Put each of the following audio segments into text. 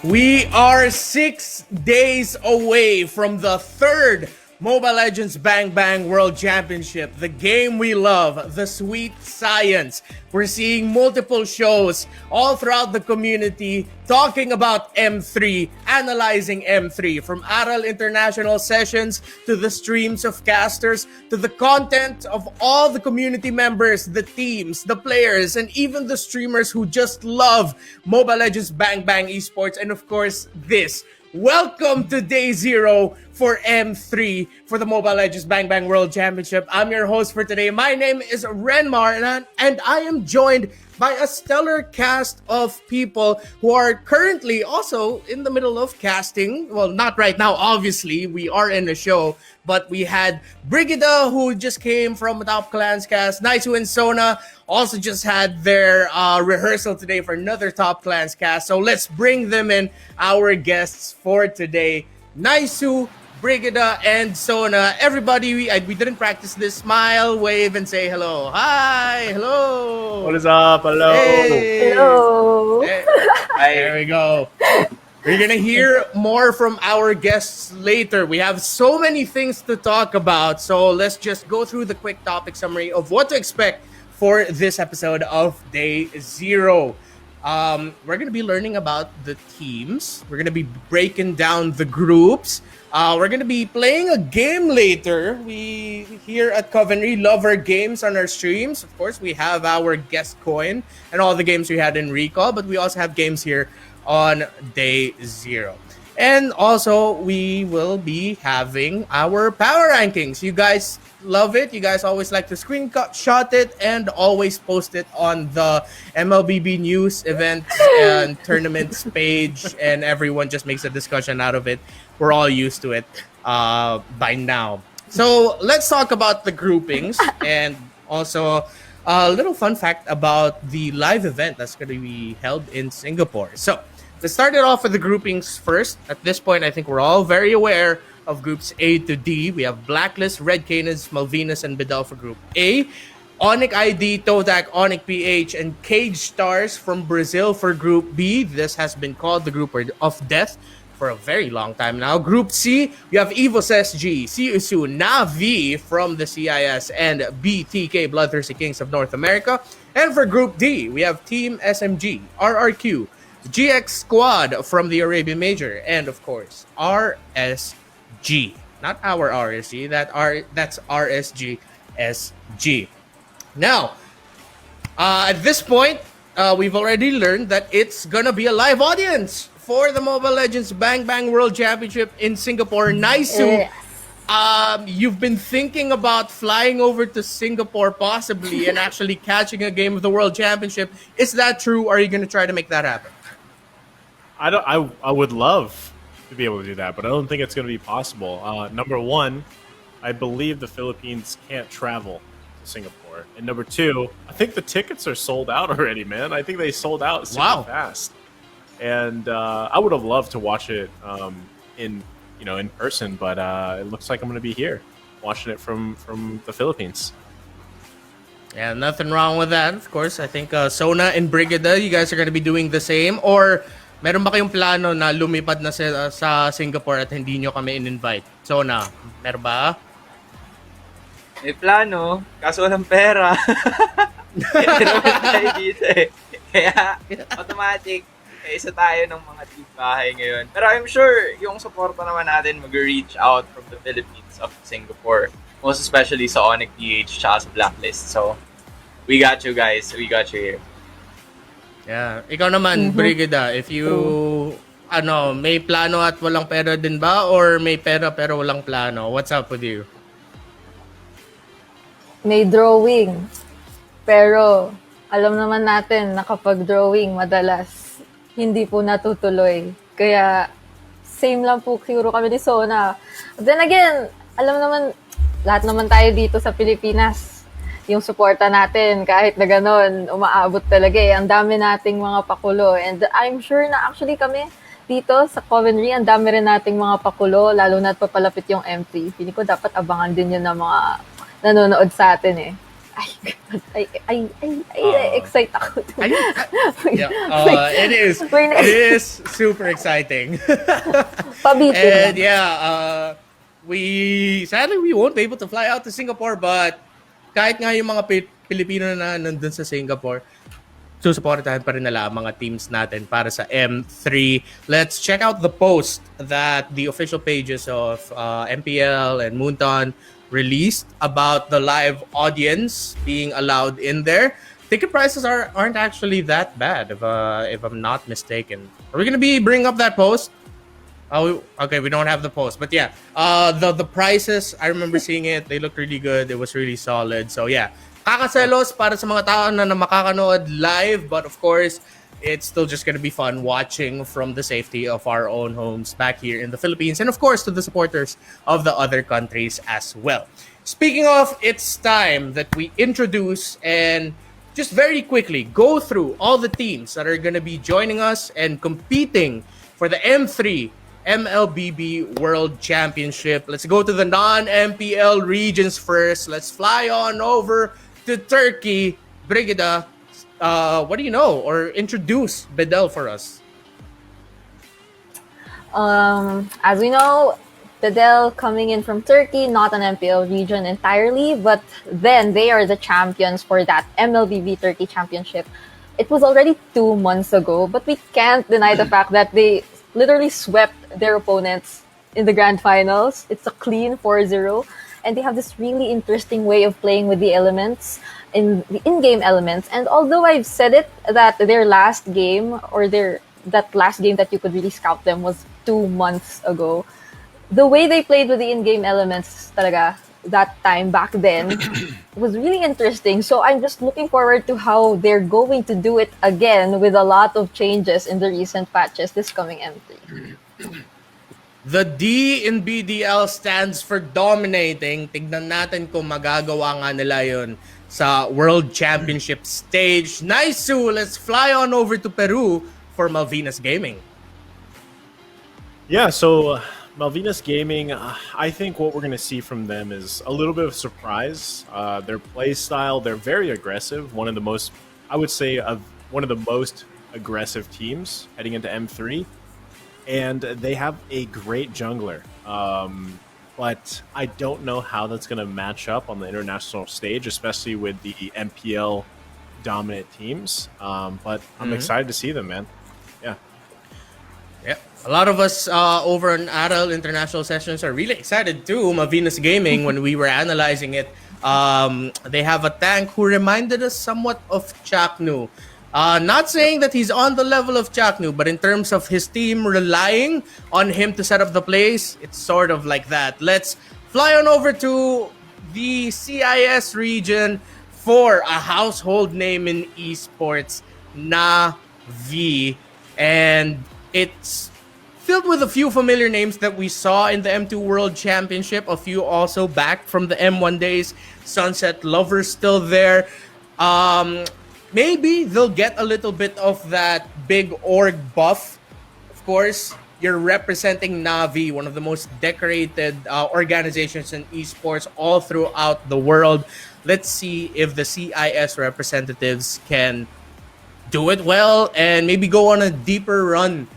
We are 6 days away from the third Mobile Legends Bang Bang World Championship, the game we love, the sweet science. We're seeing multiple shows all throughout the community talking about M3, analyzing M3, from Aral International sessions to the streams of casters to the content of all the community members, the teams, the players, and even the streamers who just love Mobile Legends Bang Bang Esports, and of course this. Welcome to day 0 for M3 for the Mobile Legends Bang Bang World Championship. I'm your host for today. My name is Renmar, and I am joined by a stellar cast of people who are currently also in the middle of casting. Well, not right now, obviously. We are in a show, but we had Brigida, who just came from Top Clans cast. Naisu and Sona also just had their rehearsal today for another Top Clans cast. So let's bring them in, our guests for today. Naisu, Brigida, and Sona. Everybody, we didn't practice this. Smile, wave, and say hello. Hi, hello. What is up? Hello. Hey. Hello. There we go. We're gonna hear more from our guests later. We have so many things to talk about, so let's just go through the quick topic summary of what to expect for this episode of Day 0. We're gonna be learning about the teams. We're gonna be breaking down the groups. We're gonna be playing a game later. We here at Kovenry love our games on our streams. Of course, we have our guest coin and all the games we had in Recall, but we also have games here on Day 0. And also, we will be having our power rankings. You guys love it. You guys always like to screenshot it and always post it on the MLBB news events and tournaments page, and everyone just makes a discussion out of it. We're all used to it by now. So let's talk about the groupings and also a little fun fact about the live event that's going to be held in Singapore. So let's start it off with the groupings first. At this point, I think we're all very aware of groups A to D. We have Blacklist, Red Canids, Malvinas, and Bidal for Group A. Onyx ID, Todak, Onyx PH, and Cage Stars from Brazil for Group B. This has been called the Group of Death for a very long time now. Group C, we have Evos SG, CUSU, Navi from the CIS, and BTK, Bloodthirsty Kings of North America. And for Group D, we have Team SMG, RRQ, GX Squad from the Arabian Major, and of course, RSG. Not our RSG, that's RSG SG. Now, at this point, we've already learned that it's gonna be a live audience for the Mobile Legends Bang Bang World Championship in Singapore. Naisu, you've been thinking about flying over to Singapore possibly and actually catching a game of the World Championship. Is that true, or are you gonna try to make that happen? I would love to be able to do that, but I don't think it's going to be possible. Number one, I believe the Philippines can't travel to Singapore, and number two, I think the tickets are sold out already, man. I think they sold out super fast, and I would have loved to watch it in person, but it looks like I'm going to be here watching it from the Philippines. Yeah, nothing wrong with that. Of course, I think Sona and Brigida, you guys are going to be doing the same, or meron ba kayong plano na lumipad na sa Singapore at hindi nyo kami in-invite? Sona, meron ba? May plano, kaso walang pera. Hindi naman tayo dito eh. Kaya, automatic, isa tayo ng mga team bahay ngayon. Pero I'm sure, yung suporta naman natin mag-reach out from the Philippines of Singapore. Most especially sa Onyx PH tsaka sa Blacklist. So, we got you guys. We got you here. Yeah. Ikaw naman, Brigida, if you, may plano at walang pera din ba? Or may pera pero walang plano? What's up with you? May drawing. Pero, alam naman natin na kapag drawing, madalas, hindi po natutuloy. Kaya, same lang po siguro kami ni Sona. But then again, alam naman, lahat naman tayo dito sa Pilipinas. Yung suporta natin, kahit na ganun, umaabot talaga eh. Ang dami nating mga pakulo. And I'm sure na actually kami dito sa Kovenry, ang dami rin nating mga pakulo, lalo na papalapit yung M3. Pili ko dapat abangan din yun ng mga nanonood sa atin eh. Ay, excite ako. Yeah, it Wait, is super exciting. pabitin And lang. yeah, we sadly we won't be able to fly out to Singapore, but kahit nga yung mga Pilipino na nandun sa Singapore, susuportahan pa rin nila ang mga teams natin para sa M3. Let's check out the post that the official pages of MPL and Moonton released about the live audience being allowed in there. Ticket prices aren't actually that bad, if I'm not mistaken. Are we gonna be bringing up that post? Oh, okay. We don't have the post, but yeah, the prices, I remember seeing it. They looked really good. It was really solid. So yeah, kakaselos para sa mga tao na makakanood live, but of course, it's still just gonna be fun watching from the safety of our own homes back here in the Philippines, and of course to the supporters of the other countries as well. Speaking of, it's time that we introduce and just very quickly go through all the teams that are gonna be joining us and competing for the M3 MLBB World Championship. Let's go to the non-MPL regions first. Let's fly on over to Turkey. Brigida, what do you know? Or introduce Bedel for us. As we know, Bedel coming in from Turkey, not an MPL region entirely, but then they are the champions for that MLBB Turkey Championship. It was already 2 months ago, but we can't deny the fact that they literally swept their opponents in the grand finals. It's a clean 4-0. And they have this really interesting way of playing with the elements, in the in-game elements. And although I've said it that their last game, or that last game that you could really scout them, was 2 months ago, the way they played with the in-game elements talaga that time back then was really interesting. So I'm just looking forward to how they're going to do it again with a lot of changes in the recent patches this coming M3. The D in BDL stands for dominating. Tignan natin kung magagawa nga nila yun sa World Championship stage. Nice, Sue. Let's fly on over to Peru for Malvinas Gaming. Yeah, so Malvinas Gaming, I think what we're going to see from them is a little bit of surprise. Their play style, they're very aggressive. One of the most, I would say, one of the most aggressive teams heading into M3. And they have a great jungler. But I don't know how that's going to match up on the international stage, especially with the MPL dominant teams. But I'm excited to see them, man. Yeah. Yeah, a lot of us over on Adel International Sessions are really excited too. Malvinas Gaming, when we were analyzing it, they have a tank who reminded us somewhat of Chaknu. Not saying that he's on the level of Chaknu, but in terms of his team relying on him to set up the plays, it's sort of like that. Let's fly on over to the CIS region for a household name in esports, Na'Vi. And it's filled with a few familiar names that we saw in the M2 World Championship, a few also back from the M1 days. Sunset Lovers still there. Maybe they'll get a little bit of that big org buff. Of course, you're representing Na'Vi, one of the most decorated organizations in esports all throughout the world. Let's see if the CIS representatives can do it well and maybe go on a deeper run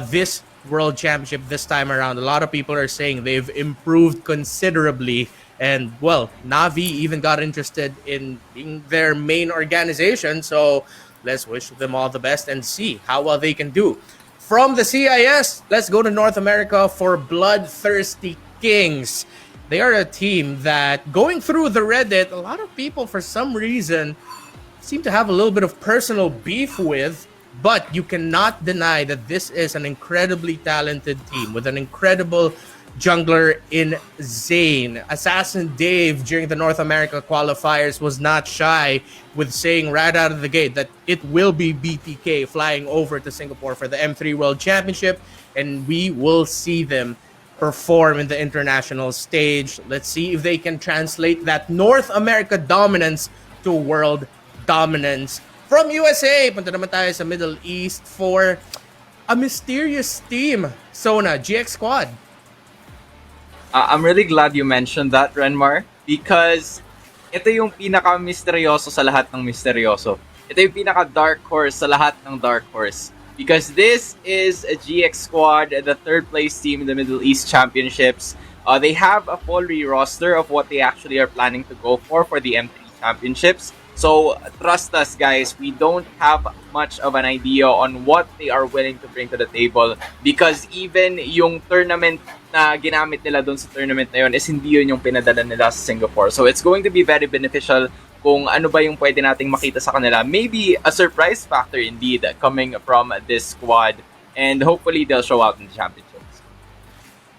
this World Championship this time around. A lot of people are saying they've improved considerably. And, well, Na'Vi even got interested in being their main organization. So let's wish them all the best and see how well they can do. From the CIS, let's go to North America for Bloodthirsty Kings. They are a team that, going through the Reddit, a lot of people, for some reason, seem to have a little bit of personal beef with. But you cannot deny that this is an incredibly talented team with an incredible jungler in Zane. Assassin Dave during the North America qualifiers was not shy with saying right out of the gate that it will be BTK flying over to Singapore for the M3 World Championship, and we will see them perform in the international stage. Let's see if they can translate that North America dominance to world dominance. From USA, punta naman tayo sa Middle East for a mysterious team. Sona, GX Squad. I'm really glad you mentioned that, Renmar, because ito yung pinaka-misteryoso sa lahat ng misteryoso. Ito yung pinaka-dark horse sa lahat ng dark horse. Because this is a GX squad, the third place team in the Middle East Championships. They have a full re-roster of what they actually are planning to go for the M3 Championships. So, trust us guys, we don't have much of an idea on what they are willing to bring to the table because even yung tournament na ginamit nila doon sa tournament na yun is hindi yun yung pinadala nila sa Singapore. So, it's going to be very beneficial kung ano ba yung pwede nating makita sa kanila. Maybe a surprise factor indeed coming from this squad and hopefully they'll show out in the championships.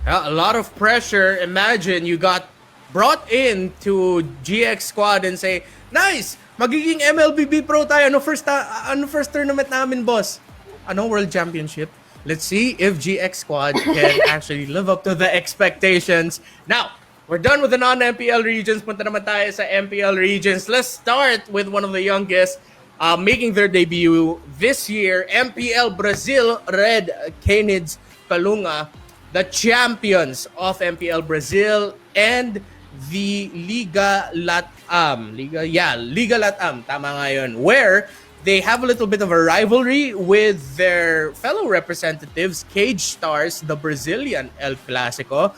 A lot of pressure. Imagine you got brought in to GX squad and say, nice! Magiging MLBB Pro tayo. Ano first tournament namin, boss? Ano, World Championship? Let's see if GX squad can actually live up to the expectations. Now, we're done with the non-MPL regions. Punta naman tayo sa MPL regions. Let's start with one of the youngest making their debut this year. MPL Brazil Red Canids Kalunga, the champions of MPL Brazil and the Liga Latam. Liga Latam, tama nga yun, where they have a little bit of a rivalry with their fellow representatives, Cage Stars, the Brazilian El Clasico.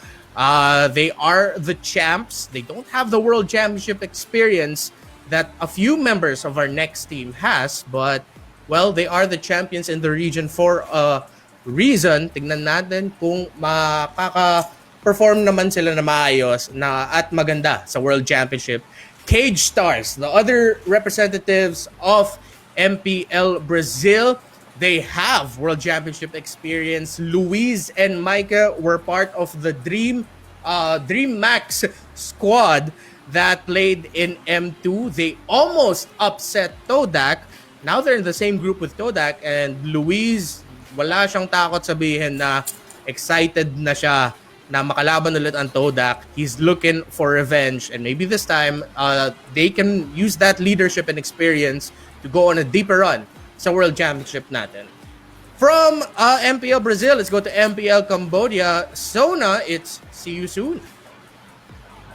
They are the champs. They don't have the World Championship experience that a few members of our next team has, but, well, they are the champions in the region for a reason. Tignan natin kung makaka-perform naman sila na maayos na at maganda sa World Championship. Cage Stars, the other representatives of MPL Brazil, they have World Championship experience. Luis and Micah were part of the Dream Max squad that played in M2. They almost upset Todak. Now they're in the same group with Todak, and Luis, wala siyang takot sabihin na excited na siya na makalaban ulit ang Todak. He's looking for revenge, and maybe this time they can use that leadership and experience to go on a deeper run sa World Championship natin. From MPL Brazil, let's go to MPL Cambodia. Sona, it's see you soon.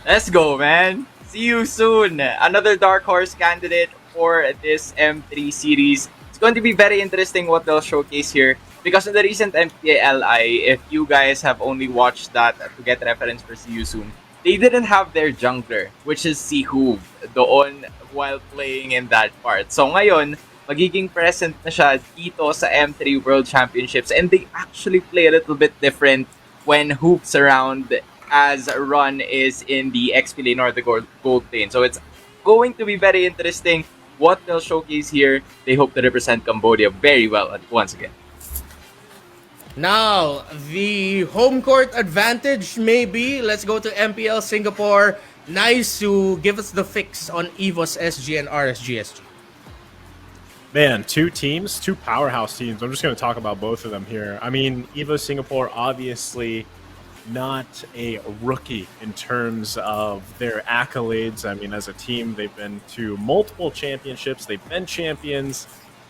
Let's go, man. See you soon. Another dark horse candidate for this M3 series. It's going to be very interesting what they'll showcase here. Because in the recent MPLI, if you guys have only watched that to get reference for See You Soon, they didn't have their jungler, which is Si Hoov, doon while playing in that part. So ngayon, magiging present na siya dito sa M3 World Championships, and they actually play a little bit different when Hoop's around, as Run is in the XP lane or the gold lane. So it's going to be very interesting what they'll showcase here. They hope to represent Cambodia very well once again. Now, the home court advantage maybe. Let's go to MPL Singapore. Nice to give us the fix on EVOS SG and RSGSG. Man, two teams, two powerhouse teams. I'm just going to talk about both of them here. I mean, EVO Singapore, obviously not a rookie in terms of their accolades. I mean, as a team, they've been to multiple championships. They've been champions.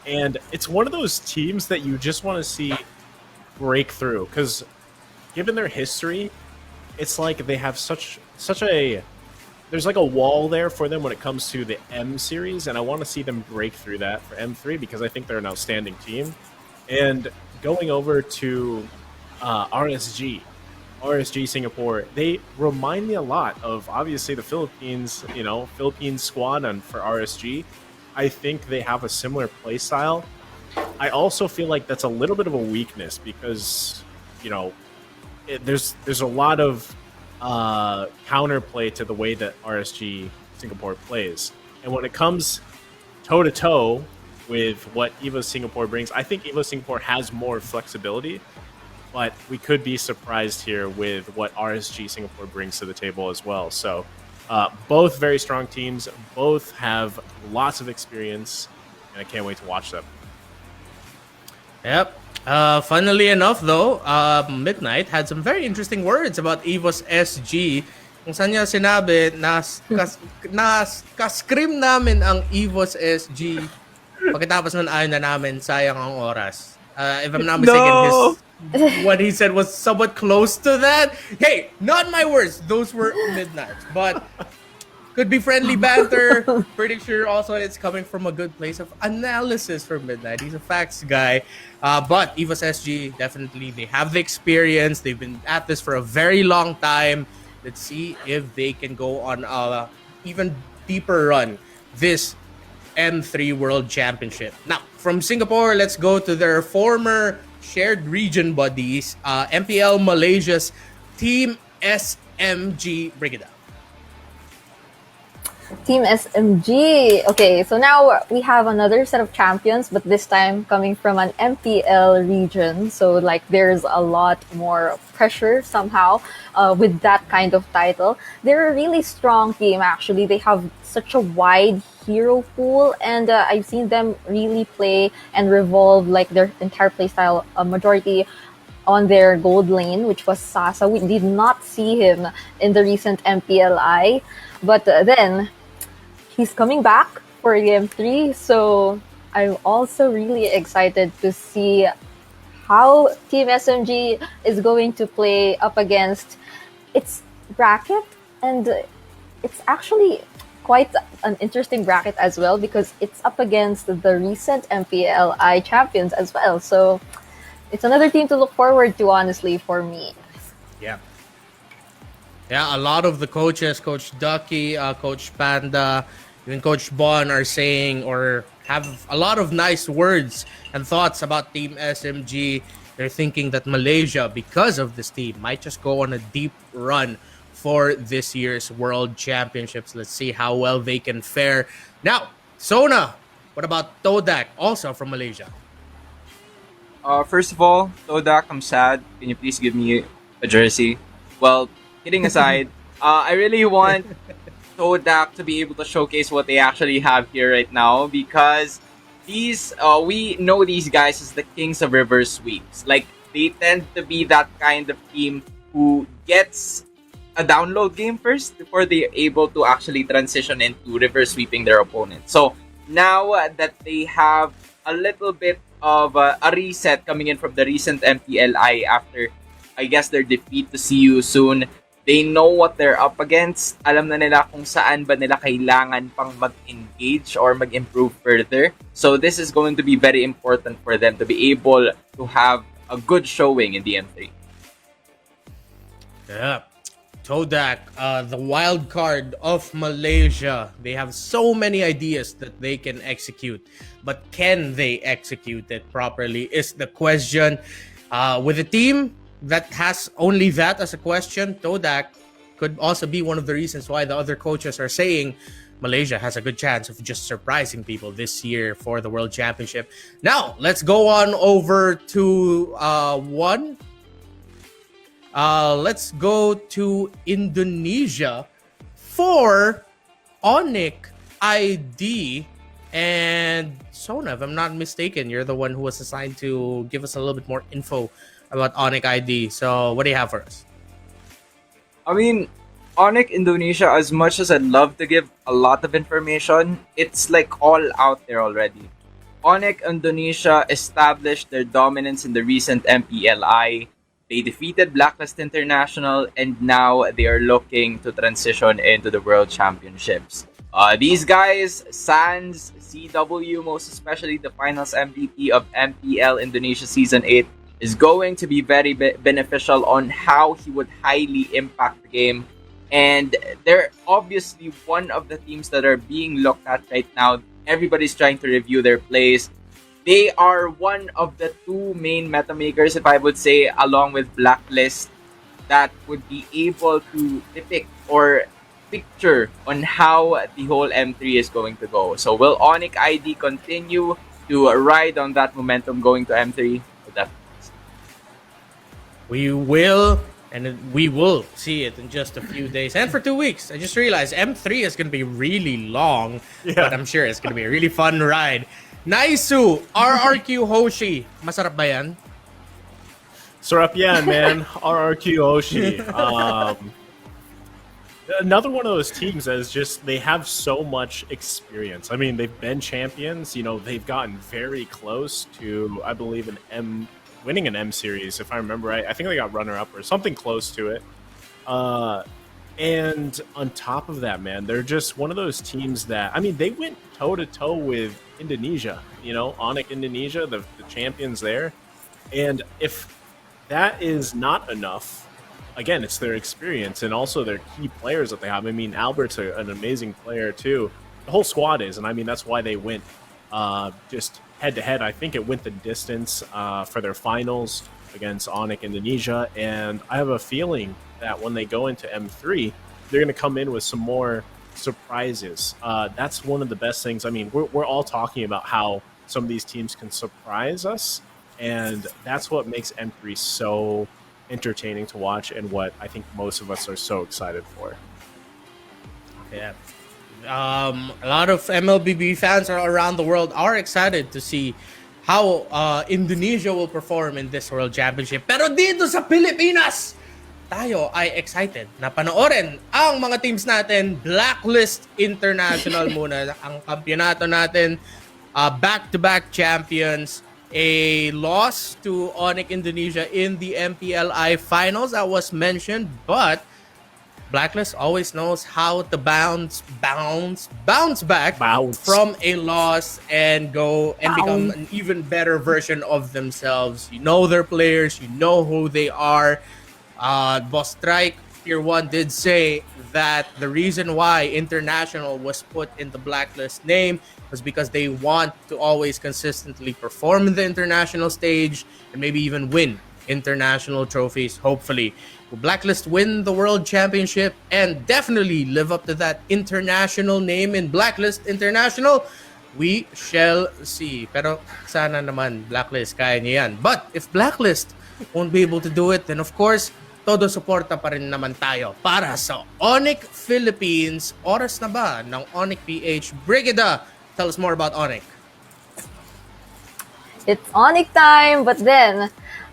And it's one of those teams that you just want to see break through. Because given their history, it's like they have such a... There's like a wall there for them when it comes to the M series, and I want to see them break through that for M3 because I think they're an outstanding team. And going over to RSG Singapore, they remind me a lot of obviously the Philippines, Philippines squad, and for RSG, I think they have a similar play style. I also feel like that's a little bit of a weakness because, there's a lot of counterplay to the way that RSG Singapore plays. And when it comes toe-to-toe with what EVO Singapore brings, I think EVO Singapore has more flexibility, but we could be surprised here with what RSG Singapore brings to the table as well. So both very strong teams, both have lots of experience, and I can't wait to watch them. Yep. Funnily enough, though, Midnight had some very interesting words about EVOS SG. Kung saan niya sinabi na ka-scream namin ang EVOS SG. Pagkatapos nun ayaw na namin, sayang ang oras. If I'm not mistaken, what he said was somewhat close to that. Hey, not my words. Those were Midnight. But Could be friendly banter. Pretty sure also it's coming from a good place of analysis for Midnight. He's a facts guy. But Eva's SG, definitely, they have the experience. They've been at this for a very long time. Let's see if they can go on a even deeper run this M3 World Championship. Now, from Singapore, let's go to their former shared region buddies, MPL Malaysia's Team SMG. Break it down. Team SMG. Okay, so now we have another set of champions, but this time coming from an MPL region. So like there's a lot more pressure somehow with that kind of title. They're a really strong team actually. They have such a wide hero pool, and I've seen them really play and revolve like their entire playstyle, a majority on their gold lane, which was Sasa. We did not see him in the recent MPLI, but then he's coming back for Game 3, so I'm also really excited to see how Team SMG is going to play up against its bracket, and it's actually quite an interesting bracket as well because it's up against the recent MPLI champions as well. So it's another team to look forward to, honestly, for me. Yeah. Yeah, a lot of the coaches, Coach Ducky, Coach Panda, even Coach Bon are saying or have a lot of nice words and thoughts about Team SMG. They're thinking that Malaysia, because of this team, might just go on a deep run for this year's World Championships. Let's see how well they can fare. Now, Sona, what about Todak, also from Malaysia? First of all, Todak, I'm sad. Can you please give me a jersey? Well, kidding aside, I really want Todak to be able to showcase what they actually have here right now because these we know these guys as the kings of reverse sweeps. Like they tend to be that kind of team who gets a download game first before they're able to actually transition into reverse sweeping their opponent. So now that they have a little bit of a reset coming in from the recent MPLI after, I guess, their defeat to See You Soon, they know what they're up against. Alam na nila kung saan ba nila kailangan pang mag-engage or mag-improve further. So this is going to be very important for them to be able to have a good showing in the M3. Yeah. Todak, the wild card of Malaysia. They have so many ideas that they can execute. But can they execute it properly is the question. With a team that has only that as a question, Todak could also be one of the reasons why the other coaches are saying Malaysia has a good chance of just surprising people this year for the World Championship. Now, let's go on over to one. Let's go to Indonesia for Onyx ID. And Sona, if I'm not mistaken, you're the one who was assigned to give us a little bit more info about Onyx ID. So what do you have for us? I mean, Onyx Indonesia, as much as I'd love to give a lot of information, it's like all out there already. Onyx Indonesia established their dominance in the recent MPLI. They defeated Blacklist International, and now they are looking to transition into the World Championships. These guys, Sans, CW, most especially the finals MVP of MPL Indonesia Season 8, is going to be very beneficial on how he would highly impact the game. And they're obviously one of the teams that are being looked at right now. Everybody's trying to review their plays. They are one of the two main meta makers, if I would say, along with Blacklist, that would be able to depict or picture on how the whole M3 is going to go. So will Onyx ID continue to ride on that momentum going to M3? Definitely. We will, and we will see it in just a few days. And for 2 weeks. I just realized M3 is going to be really long, but I'm sure it's going to be a really fun ride. Naisu, RRQ Hoshi. Masarap ba yan? Sarap yan, man. RRQ Hoshi. Another one of those teams that is just, they have so much experience. I mean, they've been champions. You know, they've gotten very close to, I believe, winning an M series, if I remember right. I think they got runner-up or something close to it. And on top of that, man, they're just one of those teams that, I mean, they went toe to toe with Indonesia, Onyx Indonesia, the champions there. And if that is not enough, again, it's their experience and also their key players that they have. I mean, Albert's an amazing player too. The whole squad is, and I mean, that's why they went just head to head. I think it went the distance for their finals against Onyx Indonesia. And I have a feeling that when they go into M3, they're going to come in with some more surprises. That's one of the best things. I mean, we're all talking about how some of these teams can surprise us, and that's what makes M3 so entertaining to watch and what I think most of us are so excited for. Yeah. A lot of MLBB fans around the world are excited to see how Indonesia will perform in this World Championship. Pero dito sa Pilipinas, tayo ay excited na panoorin ang mga teams natin. Blacklist International muna ang kampyonato natin. Back-to-back champions. A loss to Onyx Indonesia in the MPLI finals that was mentioned, but Blacklist always knows how to bounce back from a loss and go and become an even better version of themselves. You know their players, you know who they are. Boss Strike Tier 1 did say that the reason why International was put in the Blacklist name was because they want to always consistently perform in the international stage and maybe even win international trophies. Hopefully, will Blacklist win the World Championship and definitely live up to that international name in Blacklist International? We shall see. Pero sana naman Blacklist kaya niya yan. But if Blacklist won't be able to do it, then of course, todo suporta pa rin naman tayo para sa Onyx Philippines. Oras na ba ng Onyx PH? Brigida, tell us more about Onyx. It's Onyx time, but then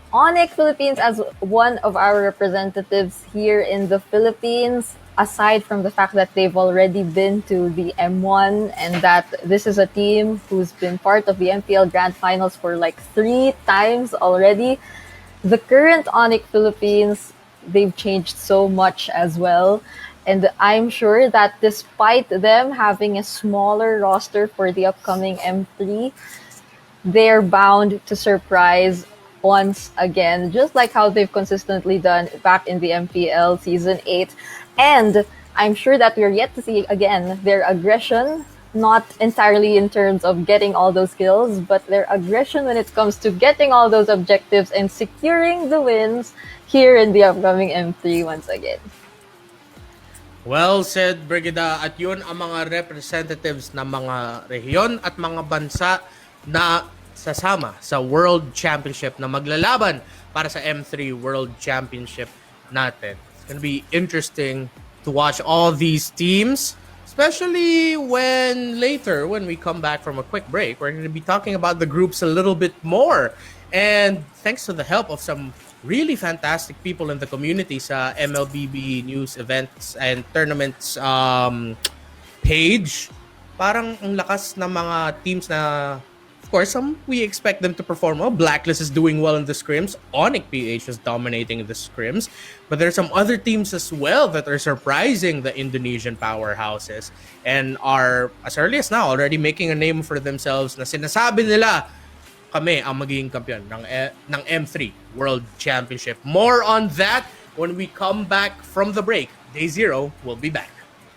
Onyx Philippines, as one of our representatives here in the Philippines, aside from the fact that they've already been to the M1 and that this is a team who's been part of the MPL Grand Finals for like 3 times already, the current Onyx Philippines, they've changed so much as well. And I'm sure that despite them having a smaller roster for the upcoming M3, they're bound to surprise once again, just like how they've consistently done back in the MPL Season 8. And I'm sure that we're yet to see again their aggression, not entirely in terms of getting all those kills, but their aggression when it comes to getting all those objectives and securing the wins here in the upcoming M3 once again. Well said, Brigida. At yun ang mga representatives ng mga rehiyon at mga bansa na sasama sa World Championship na maglalaban para sa M3 World Championship natin. It's gonna be interesting to watch all these teams, especially when we come back from a quick break, we're going to be talking about the groups a little bit more. And thanks to the help of some really fantastic people in the community sa MLBB news events and tournaments page, parang ang lakas ng mga teams na, of course, we expect them to perform well. Blacklist is doing well in the scrims. Onyx PH is dominating the scrims. But there's some other teams as well that are surprising the Indonesian powerhouses and are, as early as now, already making a name for themselves na sinasabi nila, kami ang magiging kampiyon ng M3 World Championship. More on that when we come back from the break. Day 0 will be back.